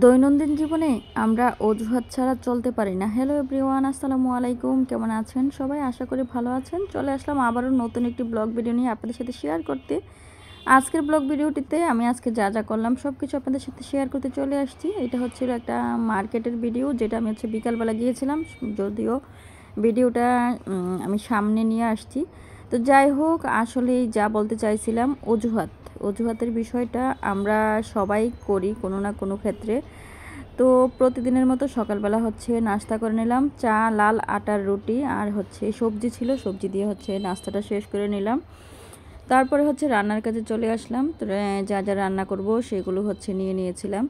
দৈনন্দিন জীবনে আমরা অজুহাত ছাড়া চলতে পারি না। হ্যালো এভরিওয়ান, আসসালামু আলাইকুম। কেমন আছেন সবাই? আশা করি ভালো আছেন। চলে আসলাম আবারও নতুন একটি ব্লগ ভিডিও নিয়ে আপনাদের সাথে শেয়ার করতে। আজকের ব্লগ ভিডিওটিতে আমি আজকে যা যা করলাম সব কিছু আপনাদের সাথে শেয়ার করতে চলে আসছি। এটা হচ্ছিল একটা মার্কেটের ভিডিও, যেটা আমি বিকালবেলা গিয়েছিলাম। যদিও ভিডিওটা আমি সামনে নিয়ে আসছি। তো যাই হোক, আসলেই যা বলতে চাইছিলাম, অজুহাতের বিষয়টা আমরা সবাই করি কোনো না কোনো ক্ষেত্রে। তো প্রতিদিনের মতো সকালবেলা নাস্তা করে নিলাম, চা, লাল আটার রুটি আর সবজি ছিল, সবজি দিয়ে নাস্তাটা শেষ করে নিলাম। তারপরে রান্নার কাজে চলে আসলাম। তো যা যা রান্না করব সেগুলো নিয়ে নিয়েছিলাম।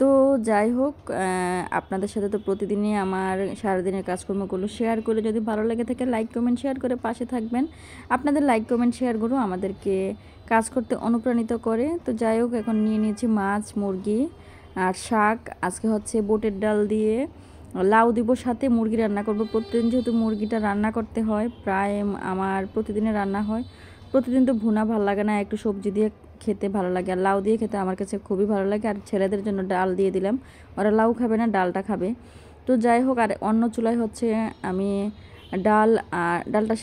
তো যাই হোক, আপনাদের সাথে তো প্রতিদিনই আমার সারাদিনের কাজকর্মগুলো শেয়ার করে, যদি ভালো লেগে থাকে লাইক কমেন্ট শেয়ার করে পাশে থাকবেন। আপনাদের লাইক কমেন্ট শেয়ারগুলো আমাদেরকে কাজ করতে অনুপ্রাণিত করে। তো যাই হোক, এখন নিয়ে নিয়েছি মাছ, মুরগি আর শাক। আজকে বুটের ডাল দিয়ে লাউ দিব, সাথে মুরগি রান্না করব। প্রতিদিন যেহেতু মুরগিটা রান্না করতে হয়, প্রায় আমার প্রতিদিনে রান্না হয়। প্রতিদিন তো ভুনা ভালো লাগে না, একটু সবজি দিয়ে খেতে ভালো লাগে, আর লাউ দিয়ে খেতে আমার কাছে খুবই ভালো লাগে। আর ছেলেদের জন্য ডাল দিয়ে দিলাম, ওরা লাউ খাবে না, ডালটা খাবে। তো যাই হোক, আর অন্য চুলায় আমি ডালটা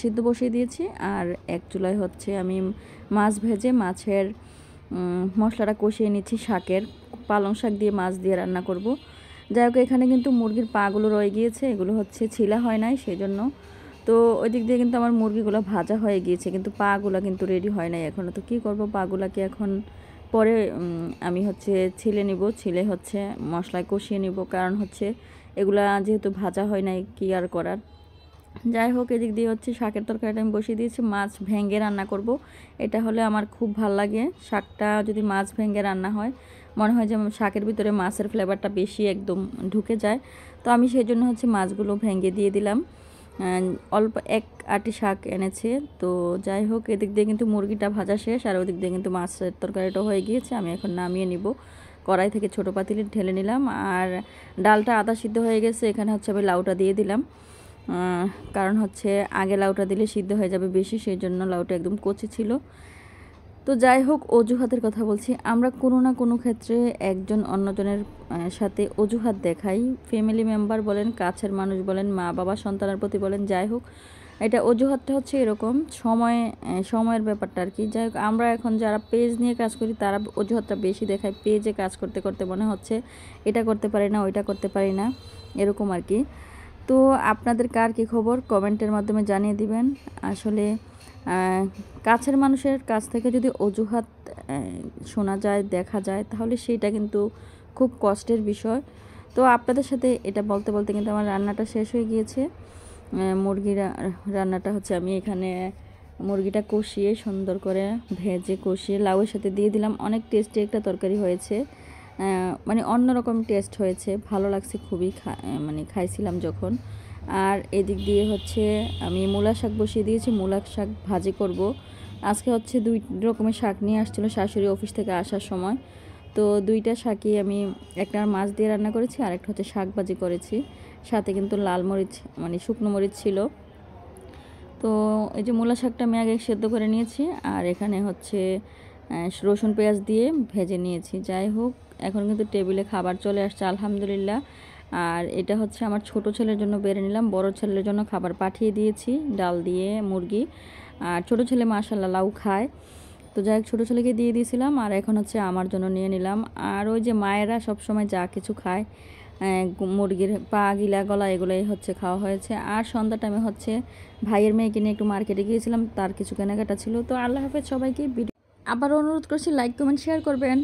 সিদ্ধ বসিয়ে দিয়েছি। আর এক চুলায় আমি মাছ ভেজে মাছের মশলাটা কষিয়ে নিচ্ছি। পালং শাক দিয়ে মাছ দিয়ে রান্না করব। যাই হোক, এখানে কিন্তু মুরগির পাগুলো রয়ে গিয়েছে, এগুলো ছিলা হয় নাই, সেই জন্য। তো ওই দিক দিয়ে কিন্তু আমার মুরগিগুলো ভাজা হয়ে গিয়েছে, কিন্তু পাগুলো কিন্তু রেডি হয় নাই এখনও। তো কী করব, পাগুলাকে এখন পরে আমি ছিলে নিব, ছিলে মশলায় কষিয়ে নিব, কারণ এগুলা যেহেতু ভাজা হয় নাই, কী আর করার। যাই হোক, এদিক দিয়ে শাকের তরকারিটা আমি বসিয়ে দিয়েছি। মাছ ভেঙে রান্না করব, এটা হলে আমার খুব ভাল লাগে। শাকটা যদি মাছ ভেঙে রান্না হয়, মনে হয় যে শাকের ভিতরে মাছের ফ্লেভারটা বেশি একদম ঢুকে যায়। তো আমি সেই জন্য মাছগুলো ভেঙে দিয়ে দিলাম। অল্প এক আটি শাক এনেছে। তো যাই হোক, এদিক দিয়ে কিন্তু মুরগিটা ভাজা শেষ, আর ওদিক দিয়ে কিন্তু মাছের তরকারিটা হয়ে গিয়েছে। আমি এখন নামিয়ে নিব, কড়াই থেকে ছোটো পাতিলে ঢেলে নিলাম। আর ডালটা আধা সিদ্ধ হয়ে গেছে, এখানে আমি লাউটা দিয়ে দিলাম। কারণ আগে লাউটা দিলে সিদ্ধ হয়ে যাবে বেশি, সেই জন্য লাউটা একদম কচি ছিল। তো যাই হোক, অজুহাতের কথা বলছি, আমরা কোনো না কোনো ক্ষেত্রে একজন অন্যজনের সাথে অজুহাত দেখাই। ফ্যামিলি মেম্বার বলেন, কাছের মানুষ বলেন, মা বাবা সন্তানের প্রতি বলেন, যাই হোক, এটা অজুহাতটা এরকম সময়ের ব্যাপারটা আর কি। যাই হোক, আমরা এখন যারা পেজ নিয়ে কাজ করি তারা অজুহাতটা বেশি দেখায়। পেজে কাজ করতে করতে মনে হচ্ছে এটা করতে পারি না, ওইটা করতে পারি না, এরকম আর কি। তো আপনাদের কার কী খবর কমেন্টের মাধ্যমে জানিয়ে দিবেন। আসলে কাছের মানুষের কাছ থেকে যদি অজুহাত শোনা যায়, দেখা যায়, তাহলে সেইটা কিন্তু খুব কষ্টের বিষয়। তো আপনাদের সাথে এটা বলতে বলতে কিন্তু আমার রান্নাটা শেষ হয়ে গিয়েছে। মুরগির রান্নাটা আমি এখানে মুরগিটা কষিয়ে সুন্দর করে ভেজে কষিয়ে লাউয়ের সাথে দিয়ে দিলাম। অনেক টেস্টি একটা তরকারি হয়েছে, মানে অন্যরকম টেস্ট হয়েছে, ভালো লাগছে খুবই। খাইছিলাম যখন। আর এদিক দিয়ে আমি মূলা শাক বসিয়ে দিয়েছি, মূলা শাক ভাজি করব। আজকে দুই রকমের শাক নিয়ে আসছিলো শাশুড়ি অফিস থেকে আসার সময়। তো দুইটা শাকই আমি, একটা মাছ দিয়ে রান্না করেছি, আর একটা শাক ভাজি করেছি। সাথে কিন্তু লাল মরিচ, মানে শুকনো মরিচ ছিল। তো এই যে মূলা শাকটা আমি আগে সেদ্ধ করে নিয়েছি, আর এখানে রসুন পেঁয়াজ দিয়ে ভেজে নিয়েছি। যাই হোক, এখন কিন্তু টেবিলে খাবার চলে আসছে আলহামদুলিল্লাহ। আর এটা আমার ছোট ছেলের জন্য বেড়ে নিলাম, বড় ছেলের জন্য খাবার পাঠিয়ে দিয়েছি, ডাল দিয়ে মুরগি। আর ছোট ছেলে মাশাআল্লাহ লাউ খায়। তো যাই হোক, ছোটো ছেলেকে দিয়ে দিয়েছিলাম, আর এখন আমার জন্য নিয়ে নিলাম। আর ওই যে মায়েরা সবসময় যা কিছু খায়, মুরগির পা, গিলা, গলা, এগুলোই খাওয়া হয়েছে। আর সন্ধ্যাটা আমি ভাইয়ের মেয়েকে নিয়ে একটু মার্কেটে গিয়েছিলাম, তার কিছু কেনাকাটা ছিল। তো আল্লাহ হাফেজ সবাইকে। আবার অনুরোধ করছি লাইক কমেন্ট শেয়ার করবেন।